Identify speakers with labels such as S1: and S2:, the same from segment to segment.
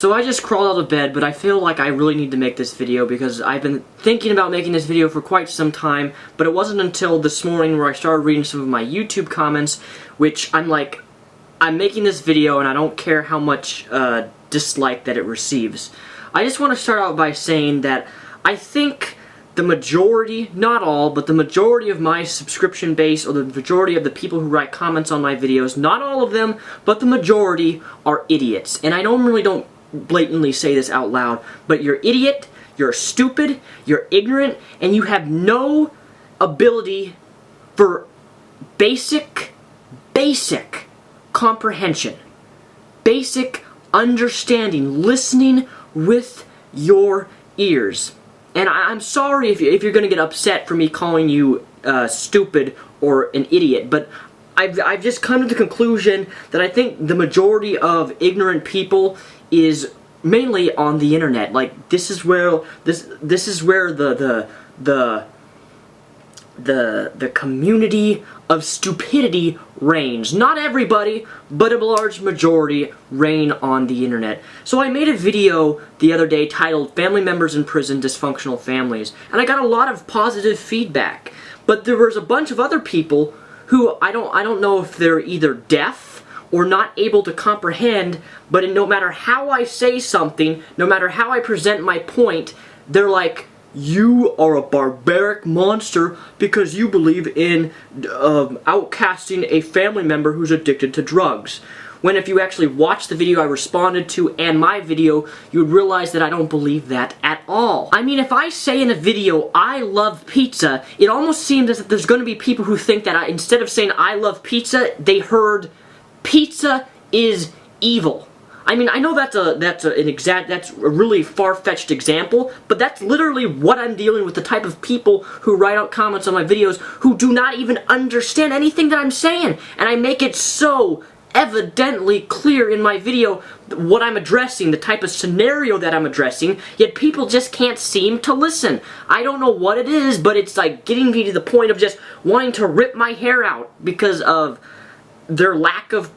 S1: So I just crawled out of bed, but I feel like I really need to make this video because I've been thinking about making this video for quite some time, but it wasn't until this morning where I started reading some of my YouTube comments, which I'm like, I'm making this video and I don't care how much dislike that it receives. I just want to start out by saying that I think the majority, not all, but the majority of my subscription base, or the majority of the people who write comments on my videos, not all of them, but the majority are idiots. And I don't blatantly say this out loud, but you're idiot, you're stupid, you're ignorant, and you have no ability for basic comprehension, basic understanding, listening with your ears. And I'm sorry if you're going to get upset for me calling you stupid or an idiot, but I've just come to the conclusion that I think the majority of ignorant people is mainly on the internet. Like, this is where the community of stupidity reigns. Not everybody, but a large majority reign on the internet. So I made a video the other day titled "Family Members in Prison, Dysfunctional Families," and I got a lot of positive feedback. But there was a bunch of other people who I don't know if they're either deaf or not able to comprehend, but no matter how I say something, no matter how I present my point, they're like, you are a barbaric monster because you believe in outcasting a family member who's addicted to drugs. When if you actually watch the video I responded to and my video, you would realize that I don't believe that at all. I mean, if I say in a video, I love pizza, it almost seems as if there's going to be people who think that instead of saying I love pizza, they heard pizza is evil. I mean, I know that's a really far-fetched example, but that's literally what I'm dealing with, the type of people who write out comments on my videos who do not even understand anything that I'm saying. And I make it so evidently clear in my video what I'm addressing, the type of scenario that I'm addressing, yet people just can't seem to listen. I don't know what it is, but it's like getting me to the point of just wanting to rip my hair out because of their lack of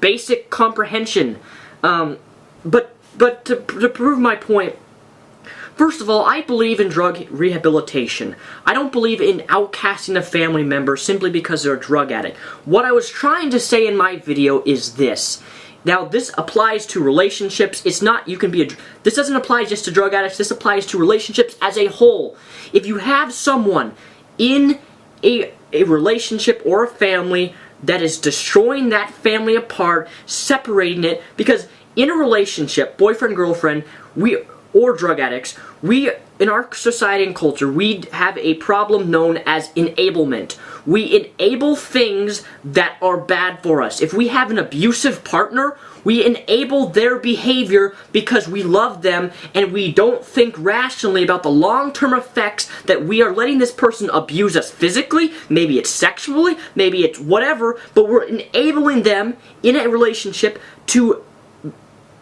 S1: basic comprehension. But to prove my point, first of all, I believe in drug rehabilitation. I don't believe in outcasting a family member simply because they're a drug addict. What I was trying to say in my video is this. Now, this applies to relationships. It's not, this doesn't apply just to drug addicts, this applies to relationships as a whole. If you have someone in a relationship or a family that is destroying that family apart, separating it, because in a relationship, boyfriend, girlfriend, or drug addicts, in our society and culture, we have a problem known as enablement. We enable things that are bad for us. If we have an abusive partner, we enable their behavior because we love them and we don't think rationally about the long-term effects that we are letting this person abuse us physically, maybe it's sexually, maybe it's whatever, but we're enabling them in a relationship to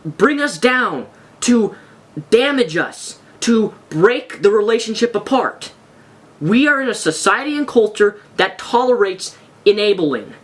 S1: bring us down, to damage us, to break the relationship apart. We are in a society and culture that tolerates enabling.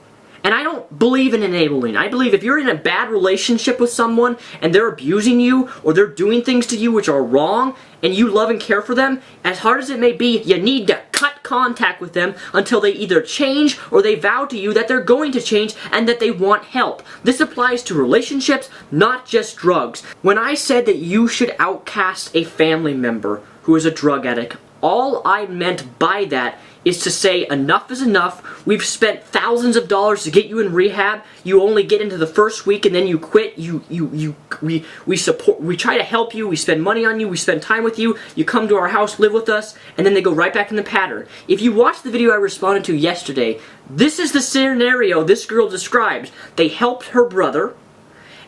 S1: And I don't believe in enabling. I believe if you're in a bad relationship with someone and they're abusing you or they're doing things to you which are wrong and you love and care for them, as hard as it may be, you need to cut contact with them until they either change or they vow to you that they're going to change and that they want help. This applies to relationships, not just drugs. When I said that you should outcast a family member who is a drug addict, all I meant by that is to say enough is enough. We've spent thousands of dollars to get you in rehab. You only get into the first week and then you quit. We try to help you. We spend money on you. We spend time with you. You come to our house, live with us, and then they go right back in the pattern. If you watch the video I responded to yesterday, this is the scenario this girl describes. They helped her brother,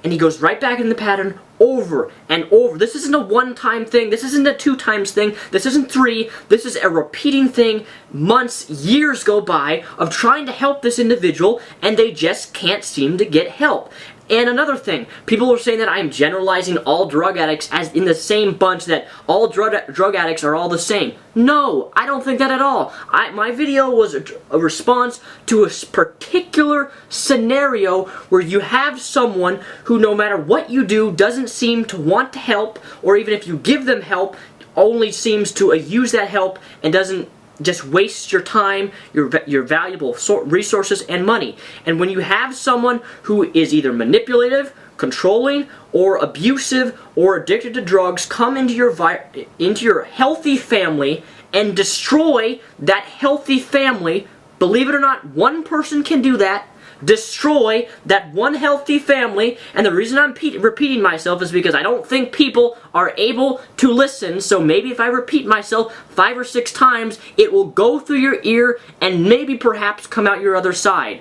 S1: and he goes right back in the pattern over and over. This isn't a one-time thing. This isn't a 2 times thing. This isn't 3. This is a repeating thing. Months, years go by of trying to help this individual, and they just can't seem to get help. And another thing, people are saying that I'm generalizing all drug addicts as in the same bunch, that all drug addicts are all the same. No, I don't think that at all. My video was a response to a particular scenario where you have someone who, no matter what you do, doesn't seem to want to help, or even if you give them help, only seems to use that help and doesn't just waste your time, your valuable resources and money. And when you have someone who is either manipulative, controlling, or abusive, or addicted to drugs come into your healthy family and destroy that healthy family, believe it or not, one person can do that. Destroy that one healthy family. And the reason I'm repeating myself is because I don't think people are able to listen. So maybe if I repeat myself 5 or 6 times, it will go through your ear and maybe perhaps come out your other side.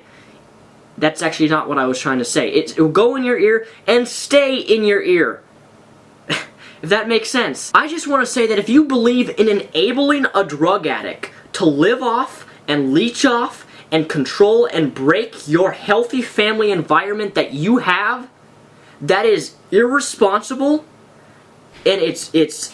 S1: That's actually not what I was trying to say. It will go in your ear and stay in your ear. If that makes sense. I just want to say that if you believe in enabling a drug addict to live off and leech off and control and break your healthy family environment that you have, that is irresponsible, and it's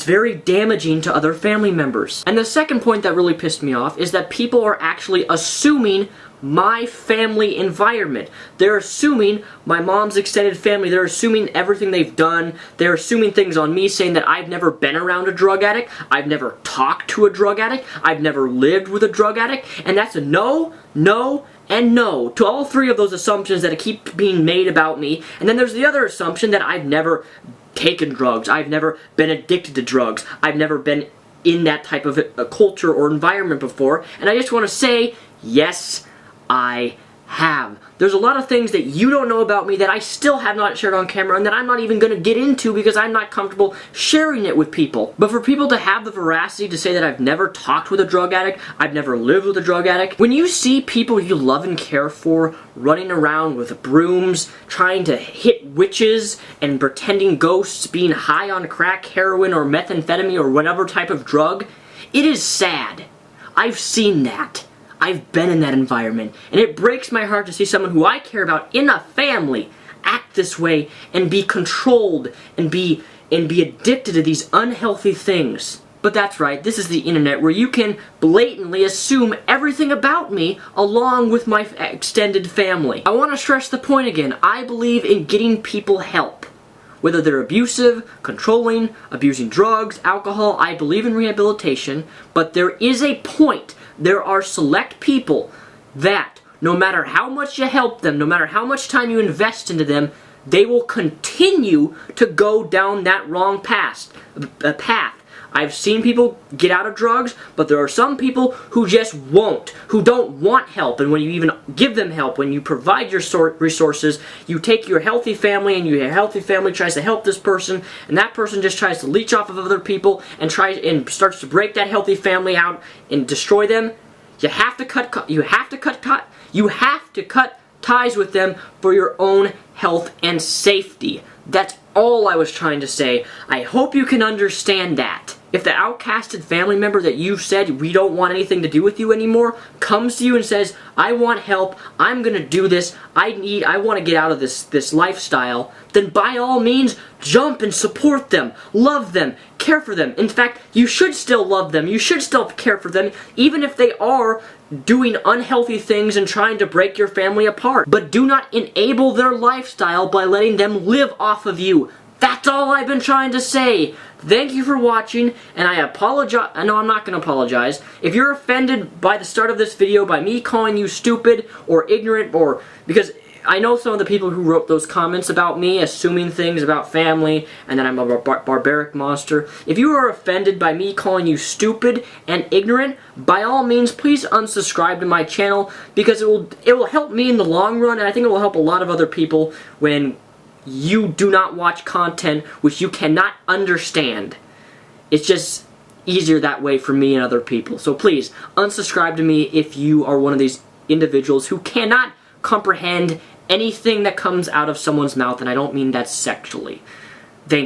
S1: very damaging to other family members. And the second point that really pissed me off is that people are actually assuming my family environment. They're assuming my mom's extended family. They're assuming everything they've done. They're assuming things on me, saying that I've never been around a drug addict, I've never talked to a drug addict, I've never lived with a drug addict, and that's a no, no, and no to all 3 of those assumptions that keep being made about me. And then there's the other assumption that I've never taken drugs, I've never been addicted to drugs, I've never been in that type of a culture or environment before. And I just want to say, yes, I have. There's a lot of things that you don't know about me that I still have not shared on camera and that I'm not even going to get into because I'm not comfortable sharing it with people. But for people to have the veracity to say that I've never talked with a drug addict, I've never lived with a drug addict, when you see people you love and care for running around with brooms, trying to hit witches and pretending ghosts, being high on crack, heroin, or methamphetamine, or whatever type of drug, it is sad. I've seen that. I've been in that environment, and it breaks my heart to see someone who I care about in a family act this way and be controlled and be addicted to these unhealthy things. But that's right, this is the internet where you can blatantly assume everything about me along with my extended family. I want to stress the point again. I believe in getting people help. Whether they're abusive, controlling, abusing drugs, alcohol, I believe in rehabilitation, but there is a point. There are select people that, no matter how much you help them, no matter how much time you invest into them, they will continue to go down that wrong path. I've seen people get out of drugs, but there are some people who just won't, who don't want help. And when you even give them help, when you provide your resources, you take your healthy family and your healthy family tries to help this person, and that person just tries to leech off of other people and starts to break that healthy family out and destroy them. You have to cut ties with them for your own health and safety. That's all I was trying to say. I hope you can understand that. If the outcasted family member that you've said we don't want anything to do with you anymore comes to you and says, I want help, I'm gonna do this, I want to get out of this lifestyle, then by all means, jump and support them, love them, care for them. In fact, you should still love them, you should still care for them, even if they are doing unhealthy things and trying to break your family apart. But do not enable their lifestyle by letting them live off of you. That's all I've been trying to say. Thank you for watching, and I apologize. No, I'm not going to apologize. If you're offended by the start of this video by me calling you stupid or ignorant, or because I know some of the people who wrote those comments about me assuming things about family and that I'm a barbaric monster. If you are offended by me calling you stupid and ignorant, by all means, please unsubscribe to my channel, because it will help me in the long run, and I think it will help a lot of other people when you do not watch content which you cannot understand. It's just easier that way for me and other people. So please, unsubscribe to me if you are one of these individuals who cannot comprehend anything that comes out of someone's mouth, and I don't mean that sexually. Thank you.